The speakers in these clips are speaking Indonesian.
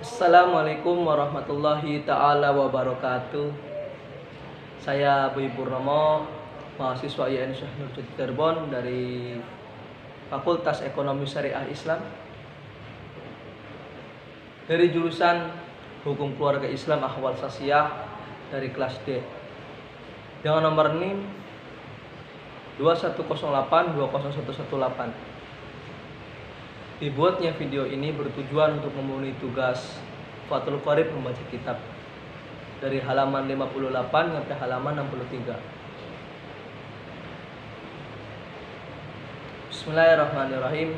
Assalamualaikum warahmatullahi ta'ala wabarakatuh. Saya Boy Purnomo, mahasiswa IAIN Syekh Nurjadi Cirebon dari Fakultas Ekonomi Syariah Islam dari jurusan Hukum Keluarga Islam Ahwal Sasiyah dari kelas D dengan nomor NIM 2108-20118. Dibuatnya video ini bertujuan untuk memenuhi tugas Fathul Qorib membaca kitab dari halaman 58 sampai halaman 63. Bismillahirrahmanirrahim.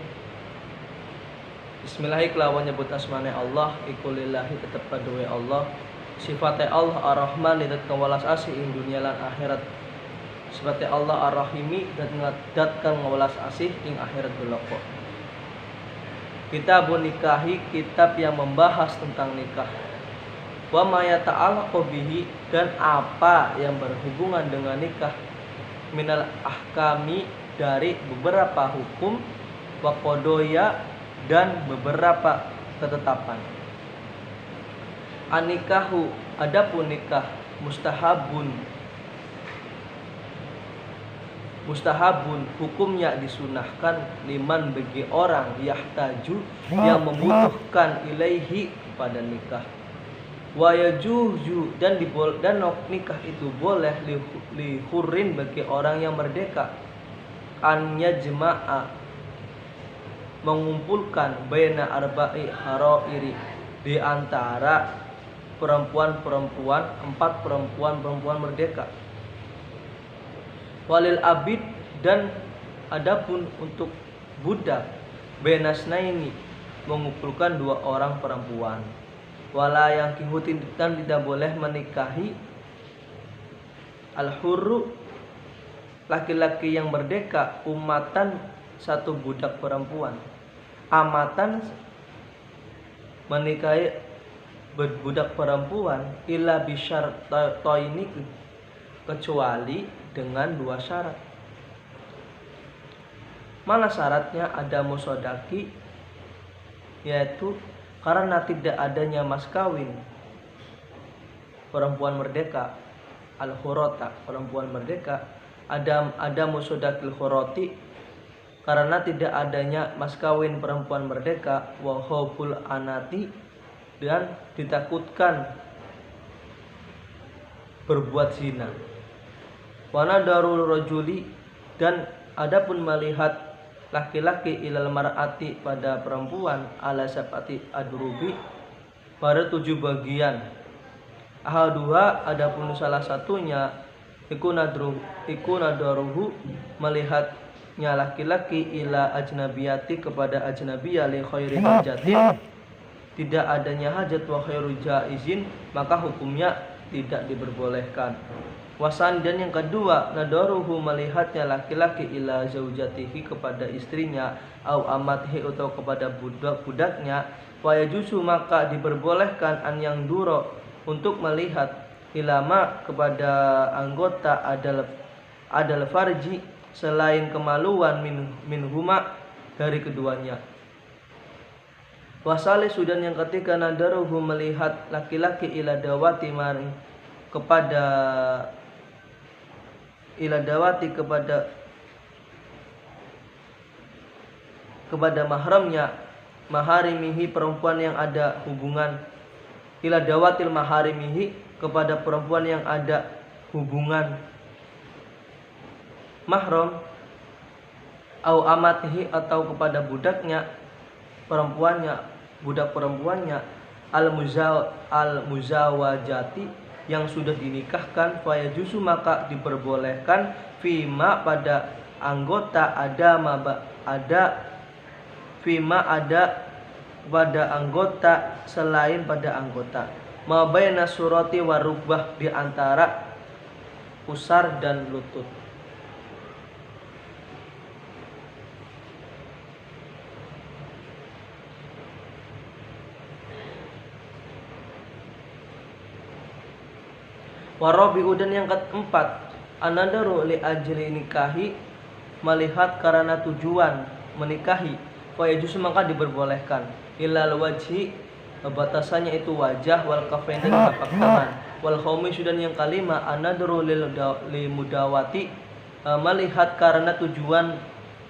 Bismillahi kelawan nyebut asmane Allah, iku lillahi tetep kaduwe Allah. Sifate Allah Ar-Rahman lidat kawalas asih ing dunia lan akhirat. Sifate Allah Ar-Rahimi dat kang ngawalas asih ing akhirat beloko. Kitabun nikahi, kitab yang membahas tentang nikah. Wa ma yata'allaqu bihi, dan apa yang berhubungan dengan nikah. Minal ahkami, dari beberapa hukum. Wa qodoya, dan beberapa ketetapan. An-nikahu, adapun nikah, mustahabun, hukumnya disunahkan liman bagi orang yahtaju, yang membutuhkan ilaihi, kepada nikah. Wa yajuzu, dan nikah itu boleh lihurin, bagi orang yang merdeka. An yajma'a, mengumpulkan baina arba'i harairi, di antara empat perempuan merdeka. Walil abid, dan adapun untuk budak, benasnaini, mengumpulkan dua orang perempuan. Wala yang kihutin, dan tidak boleh menikahi al-hurru, laki-laki yang merdeka, umatan, satu budak perempuan. Amatan, menikahi budak perempuan, illa bisyartaini, kecuali dengan dua syarat. Mana syaratnya? Ada musodaki, yaitu karena tidak adanya mas kawin perempuan merdeka, al-hurota, perempuan merdeka. Ada musodakil huroti, karena tidak adanya mas kawin perempuan merdeka. Wa khawful anati, dan ditakutkan berbuat zina. Wana darul rajuli, dan adapun melihat laki-laki ilal mar'ati, pada perempuan, ala sab'ati adrubi, pada 7 bagian. Ahaduha, adapun salah satunya, iku nadaruhu, melihatnya laki-laki ila ajnabiyati, kepada ajnabiyah, li khairi hajatin, tidak adanya hajat, wa khairu jaizin, maka hukumnya tidak diperbolehkan. Wasan, dan yang kedua, nadaruhu, melihatnya laki-laki ila zaujatihi, kepada istrinya, au amatihi, atau kepada budak-budaknya. Wa yajuzu, maka diperbolehkan, an yang duro, untuk melihat, ilama, kepada anggota adal farji, selain kemaluan, min huma, dari keduanya. Wasale, sudan yang ketiga, nadaruhu, melihat laki-laki ila dawati, maring kepada mahramnya, maharimihi, perempuan yang ada hubungan, ila dawatil maharimihi, kepada perempuan yang ada hubungan mahram, au amatihi, atau kepada budaknya, budak perempuannya, al-muzawajati, yang sudah dinikahkan. Fayajuzu, maka diperbolehkan, fima, pada anggota, pada anggota, selain pada anggota, ma baina surati wa rukbah, di antara pusar dan lutut. Warabi'u, dan yang keempat, anadaru li ajli nikahi, melihat karena tujuan menikahi. Fa yajuz, maka diperbolehkan. Ilal wajhi, batasannya itu wajah, wal kafain dan telapak tangan. Wal khamisu dan yang kelima anadru lil mudawati, melihat karena tujuan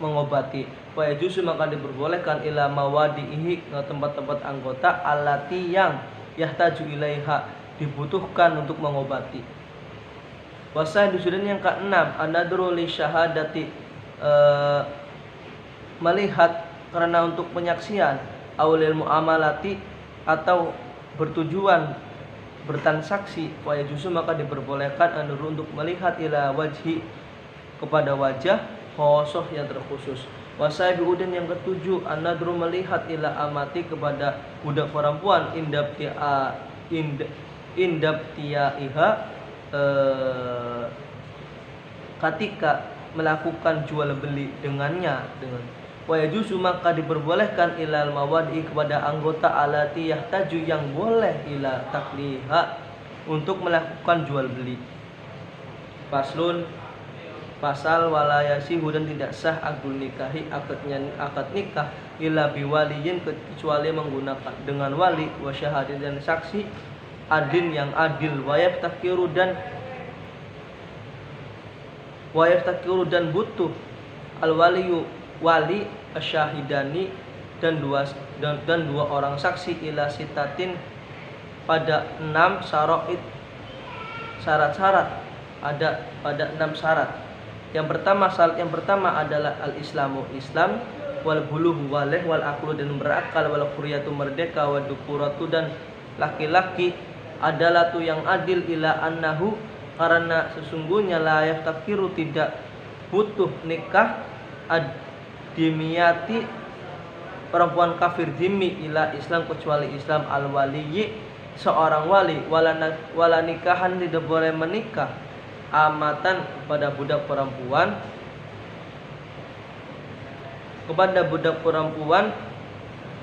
mengobati. Wa yajuzu maka diperbolehkan ila mawadihi, tempat-tempat anggota alati yang yahtaju ilaiha, dibutuhkan untuk mengobati. Wasaidu dan yang keenam anadru li syahadati, melihat karena untuk penyaksian, awlil muamalati atau bertujuan bertransaksi. Wa yajuzu maka diperbolehkan anadru untuk melihat ila wajhi, kepada wajah, khosoh yang terkhusus. Wasaidu dan yang ketujuh anadru melihat ila amati, kepada budak perempuan, indabtiaiha, ketika melakukan jual beli dengannya. Wa yajuzu maka diperbolehkan ilal mawadi, kepada anggota alati yahtaju yang boleh ila takliha, untuk melakukan jual beli. Faslun, pasal walayasihu dan tidak sah akdul nikahi, akad nikah illa biwaliyin, kecuali menggunakan dengan wali, wa syahadin dan saksi, adin yang adil, wa yaftakiru dan butuh al waliyu wali asyahidani dan dua orang saksi ila sitatin, pada 6 syara'id, syarat-syarat, ada pada 6 syarat. Syarat yang pertama adalah al-islamu, Islam, wal buluhu waleh, wal aklu dan berakal, wal quriyatu merdeka, wa dukuratu dan laki-laki, adalah tu yang adil, ila annahu karena sesungguhnya la yaftakiru tidak butuh nikah, dimiyati perempuan kafir dhimmi, ila Islam kecuali Islam, al waliyi seorang wali, wala nikahan tidak boleh menikah, amatan kepada budak perempuan,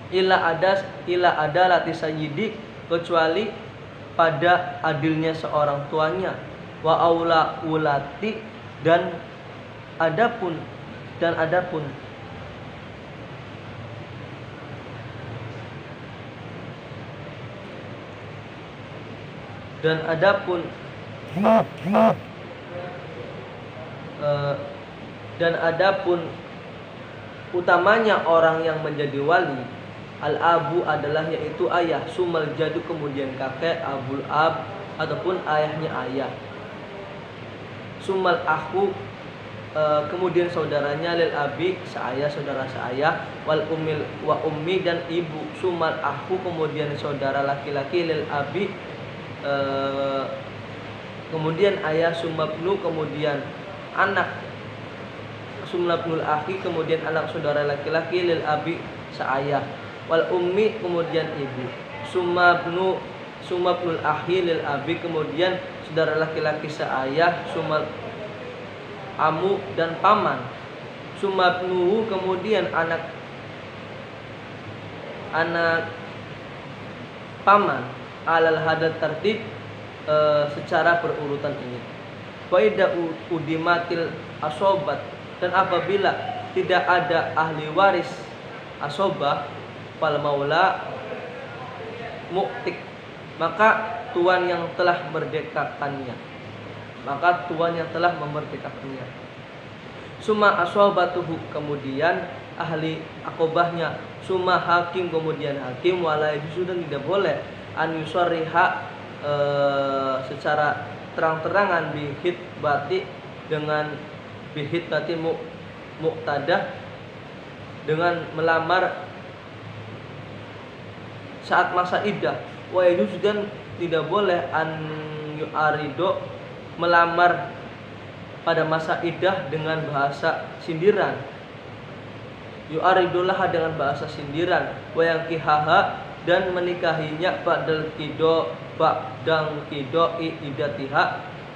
ila ada lati sayyidi, kecuali pada adilnya seorang tuanya, wa aula ulati dan adapun utamanya orang yang menjadi wali, al-abu adalah yaitu ayah, sumal jadu kemudian kakek, abul ab ataupun ayahnya ayah, sumal akhu kemudian saudaranya, lil abi seayah saudara seayah, wal ummi dan ibu, sumal akhu kemudian saudara laki-laki, lil abi kemudian ayah, sumabnu kemudian anak, sumabnul akhi kemudian anak saudara laki-laki, lil abi seayah, wal ummi kemudian ibu, sumabnul akhi lil abi kemudian saudara laki-laki seayah, sumal amu dan paman, sumabnuhu kemudian anak paman, alal hadad tertib secara berurutan ini. Faida udimatil asobat, dan apabila tidak ada ahli waris asobah, fal maula muktik, maka tuan yang telah memerdekakannya, summa asobatuhu kemudian ahli akobahnya, summa hakim kemudian hakim, wala yajuzu dan tidak boleh an yusarriha secara terang-terangan bihit bati dengan bihit bati muqtadah dengan melamar saat masa iddah, wa yajuzu dan tidak boleh an yu'arido melamar pada masa iddah dengan bahasa sindiran, yu'aridolah dengan bahasa sindiran, wa yankihaha dan menikahinya ba'dal idatiha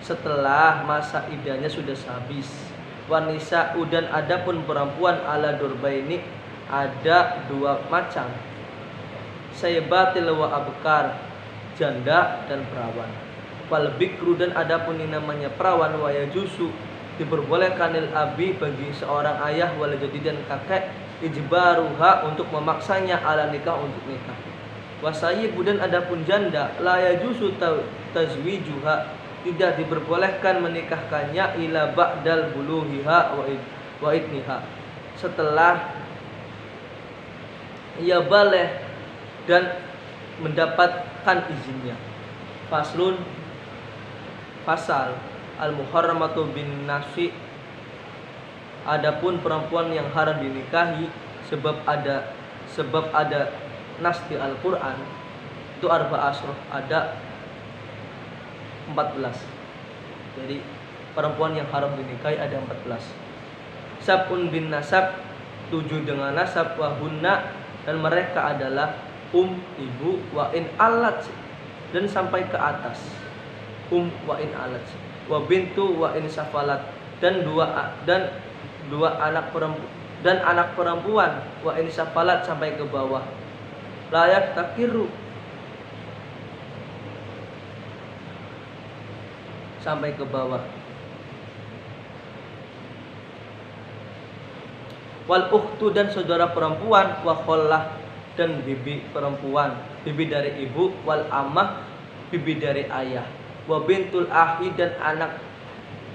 setelah masa iddahnya sudah habis. Wanisa dan adapun perempuan ala durbaini ada 2 macam, sayyibatil wa abkar, janda dan perawan. Wal bikru dan adapun ini namanya perawan, wa yajuzu diperbolehkan lil abi bagi seorang ayah, wal jadi dan kakek, ijbaruha untuk memaksanya ala nikah untuk nikah. Wasayyibu dan adapun janda la yajuzu tazwijuha, tidak diperbolehkan menikahkannya ila ba'dal buluhiha wa idniha, setelah ia baligh dan mendapatkan izinnya. Faslun, fasal al-muharramatu bin nasi, adapun perempuan yang haram dinikahi sebab ada nas di Al-Qur'an itu arba asroh, ada 14. Jadi perempuan yang haram dinikahi ada 14. Sab'un bin nasab, 7 dengan nasab, wahunna dan mereka adalah ibu, wa in alat dan sampai ke atas, wa in alat, wa bintu wa in safalat dan dua anak perempuan wa in safalat sampai ke bawah. Layak takiru sampai ke bawah. Wal ukhtu dan saudara perempuan, wa khallah dan bibi perempuan, bibi dari ibu, wal ammah bibi dari ayah, wa bintul ahi dan anak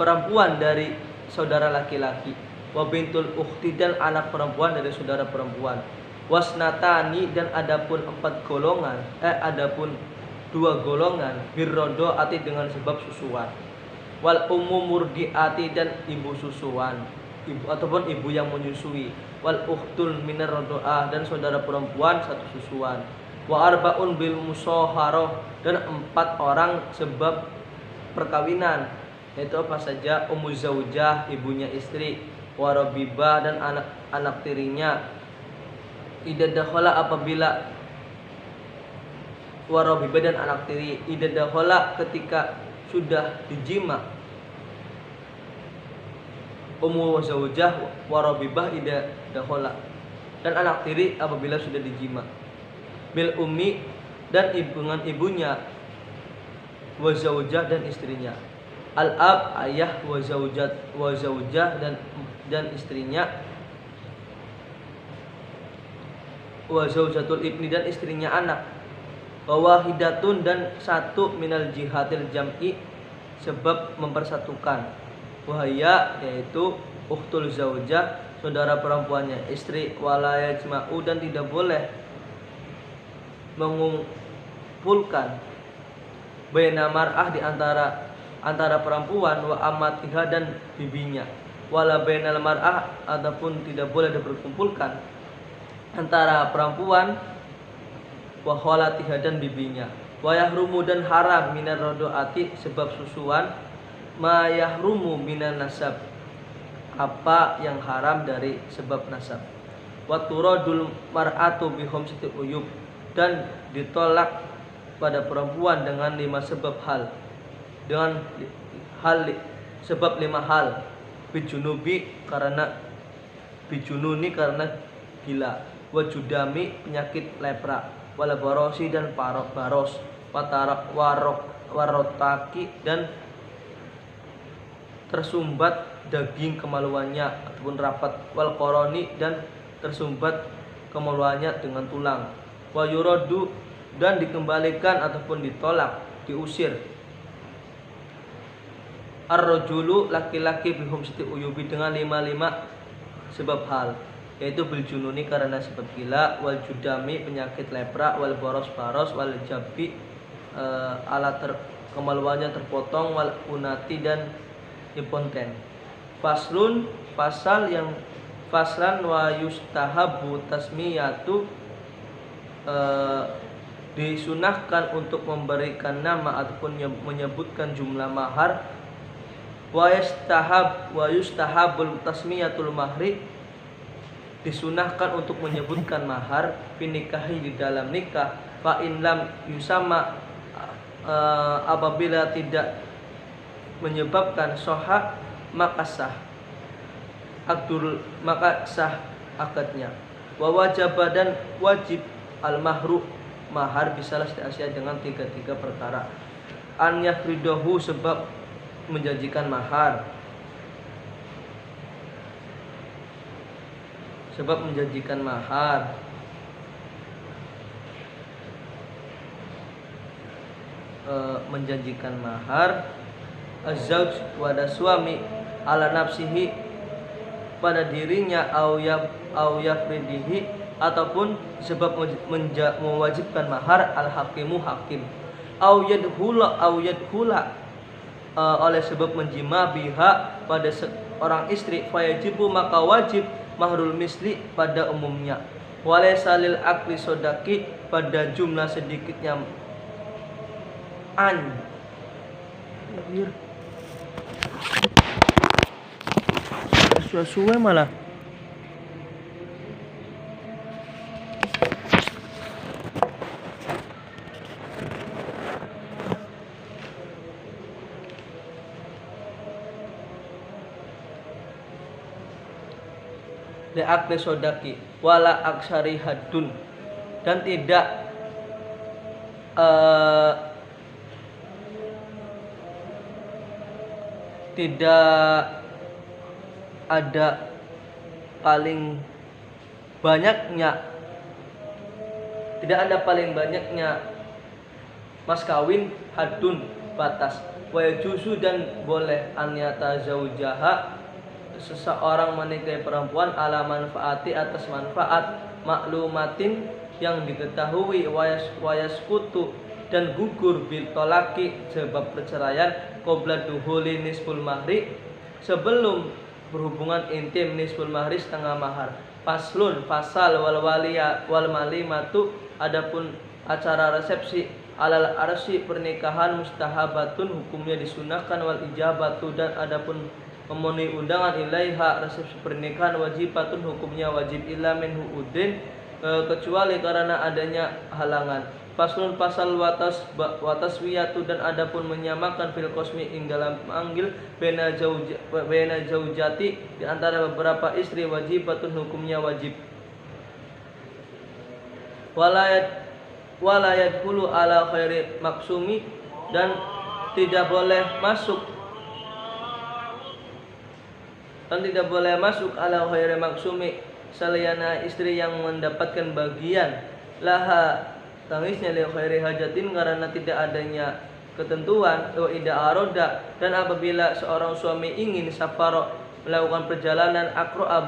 perempuan dari saudara laki-laki, wa bintul ukhti dan anak perempuan dari saudara perempuan, wasnatani dan adapun 4 golongan, adapun 2 golongan, birrodoati dengan sebab susuan, wal ummu murdiati dan ibu susuan, ibu ataupun ibu yang menyusui, wal ukhtul minar rodoah dan saudara perempuan 1 susuan, wa arbaun bil musaharah dan 4 orang sebab perkawinan, yaitu apa saja? Ummu zaujah, ibunya istri, wa rabibah dan anak tirinya, idza dakhala apabila, wa rabibah dan anak tiri, idza dakhala ketika sudah dijima, ummu zaujah wa rabibah idza dakhala dan anak tiri apabila sudah dijima, bil ummi dan dengan ibunya, wa zaujah dan istrinya, al ab ayah, wa zaujah dan istrinya, wa zaujatul ibni dan istrinya anak, wa wahidatun dan 1 minal jihatil jam'i sebab mempersatukan, wahaya yaitu ukhtul zaujah saudara perempuannya istri, wala yajma'u dan tidak boleh mengumpulkan, baina mar'ah di antara perempuan, wa amatiha dan bibinya, wala bainal mar'ah ataupun tidak boleh diperkumpulkan antara perempuan, wa khalatiha dan bibinya, wa yahrumu dan haram minar rodoati sebab susuan, ma yahrumu minan nasab apa yang haram dari sebab nasab, wa turadul mar'atu bi khamsati uyub dan ditolak pada perempuan dengan 5 sebab hal, dengan sebab 5 hal, bijunubi karena bijununi karena gila, wa judami penyakit lepra, wala barosi dan baros, warotaki dan tersumbat daging kemaluannya ataupun rapat, wal koroni dan tersumbat kemaluannya dengan tulang, wa yuraddu dan dikembalikan ataupun ditolak, diusir, ar-rajulu laki-laki bihum siti uyubi dengan 5 sebab hal, yaitu bil jununi karena sebab gila, wal judami penyakit lepra, wal baros, wal jabi alat kemaluannya terpotong, wal unati dan impoten. Faslun, pasal yang faslan, wa yustahabu tasmiyatu disunahkan untuk memberikan nama ataupun menyebutkan jumlah mahar, wa yustahabul tasmiyatul mahri disunahkan untuk menyebutkan mahar, finikahi di dalam nikah, fa in lam yusama apabila tidak menyebabkan soha maka sah akadnya, wa wajib dan wajib al mahru mahar bisalah Asia dengan 3 perkara, an yafridahu sebab menjanjikan mahar, menjanjikan mahar az-zauj pada suami ala nafsihi pada dirinya au yafridihi ataupun sebab mewajibkan mahar al-hakimu hakim au yadhula oleh sebab menjima biha pada seorang istri fayajibu maka wajib mahrul misli pada umumnya walaysa lil akli sodaki pada jumlah sedikitnya suwe malah li akli sodaki wala aksari hadun dan tidak ada paling banyaknya mas kawin hadun batas wa yajuzu dan boleh an yatazawjaha seseorang menikahi perempuan ala manfaati atas manfaat maklumatin yang diketahui wayaskutu dan gugur bil tolaki sebab perceraian qabla duhuli nisful mahri sebelum berhubungan intim nisful mahri setengah mahar faslun fasal wal malimatu adapun acara resepsi alal arsi pernikahan mustahabatun hukumnya disunahkan wal ijabatu dan adapun memenuhi undangan ilaiha resepsi pernikahan wajibatun hukumnya wajib illa min huudin kecuali karena adanya halangan faslun pasal wataswiyatu dan adapun menyamakan fil qasmi ing dalam manggil bena zaujati di antara beberapa istri wajibatun hukumnya wajib walayat hulu ala khairi maksumi dan tidak boleh masuk ala khairi maksumi saliana istri yang mendapatkan bagian laha tangisnya li khairi hajatin karena tidak adanya ketentuan wa ida aroda dan apabila seorang suami ingin safaro melakukan perjalanan aqra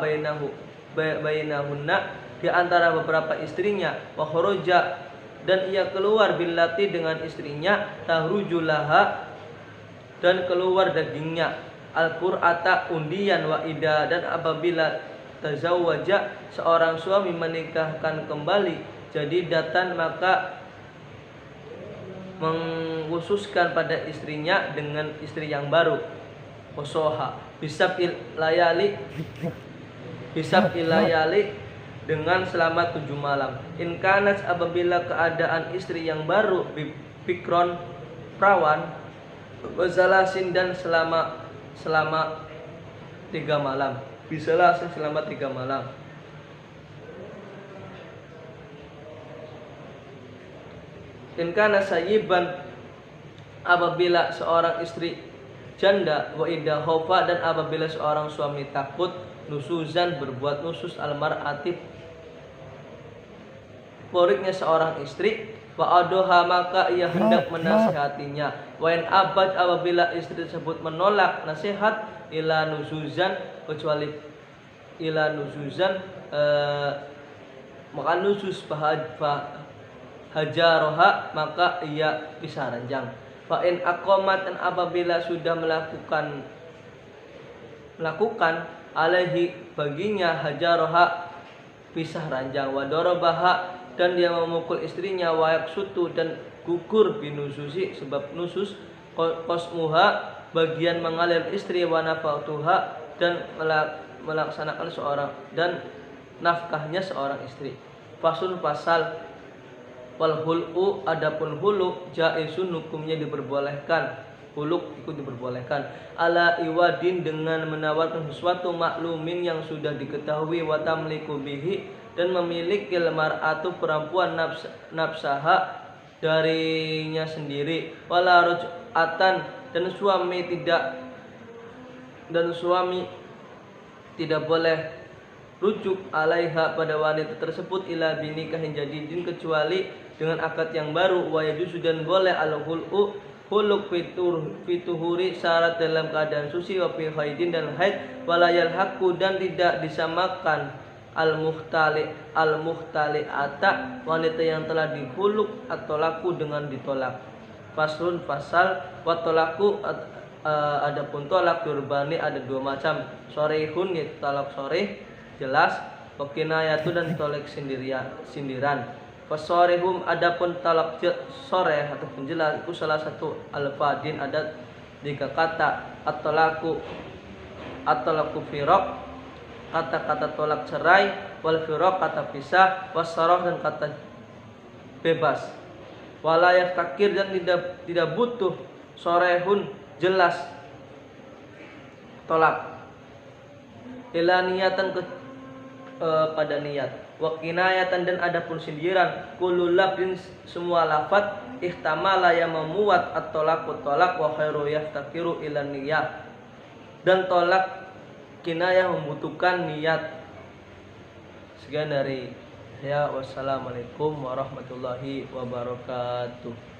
bainahunna di antara beberapa istrinya wa kharaja dan ia keluar billati dengan istrinya tahrujulaha dan keluar dagingnya al-qur'ata undian wa ida dan apabila tazawwaja seorang suami menikahkan kembali jadi datan maka mengkhususkan pada istrinya dengan istri yang baru usoha bisab ilayali dengan selama 7 malam in kanas apabila keadaan istri yang baru bikron perawan wazalasin dan selama 3 malam bisalasin selama 3 malam in kana sayyiban apabila seorang istri janda wa idha khofa dan apabila seorang suami takut nusuzan berbuat nusus almar'ati poriknya seorang istri wa adoha maka ia hendak menasihatinya wa in abad apabila istri tersebut menolak nasihat ila nusuzan kecuali ila nusuzan maka nusus hajaroha maka ia pisah ranjang fa in aqamat dan apabila sudah melakukan alaihi baginya hajaroha pisah ranjang wa darabaha dan dia memukul istrinya wa yaksutu dan gugur binususi sebab nusus qasmuha bagian mengalir istri wa nafatuha dan melaksanakan seorang dan nafkahnya seorang istri fasul pasal wal hulu adapun hulu jaisun hukumnya diperbolehkan huluk ikut diperbolehkan ala iwadin dengan menawarkan sesuatu maklumin yang sudah diketahui wa tamliku bihi dan memiliki mar'atu perempuan nafsaha darinya sendiri wala ruj'atan dan suami tidak boleh rujuk alaiha pada wanita tersebut ila binikahin jadidin kecuali dengan akad yang baru, wa yajuzu dan boleh al huluk fituhuri syarat dalam keadaan suci, wa fi haidin dan haid, walayal haku dan tidak disamakan al muhtali'ata wanita yang telah dihuluk atau laku dengan ditolak. Faslun fasal wa tolaku adapun tolak durbani ada dua macam, sorehun yaitu talak soreh jelas, wa kinayatu dan tolak sindiran. Fasorehum adapun talak soreh atau penjelas itu salah satu al-fadin ada 3 kata, at-tolaku firaq kata-kata tolak cerai, wal firaq kata pisah, wasarah dan kata bebas. Walayaf takir dan tidak butuh sorehun jelas tolak ila niatan pada niat, wa kinayatan dan adapun sindiran, kullu lafzin semua lafaz ihtamala yang memuat at-tolak wa khairu yaftakiru ila niyat dan tolak kinayah membutuhkan niat. Sekian dari saya, wassalamualaikum warahmatullahi wabarakatuh.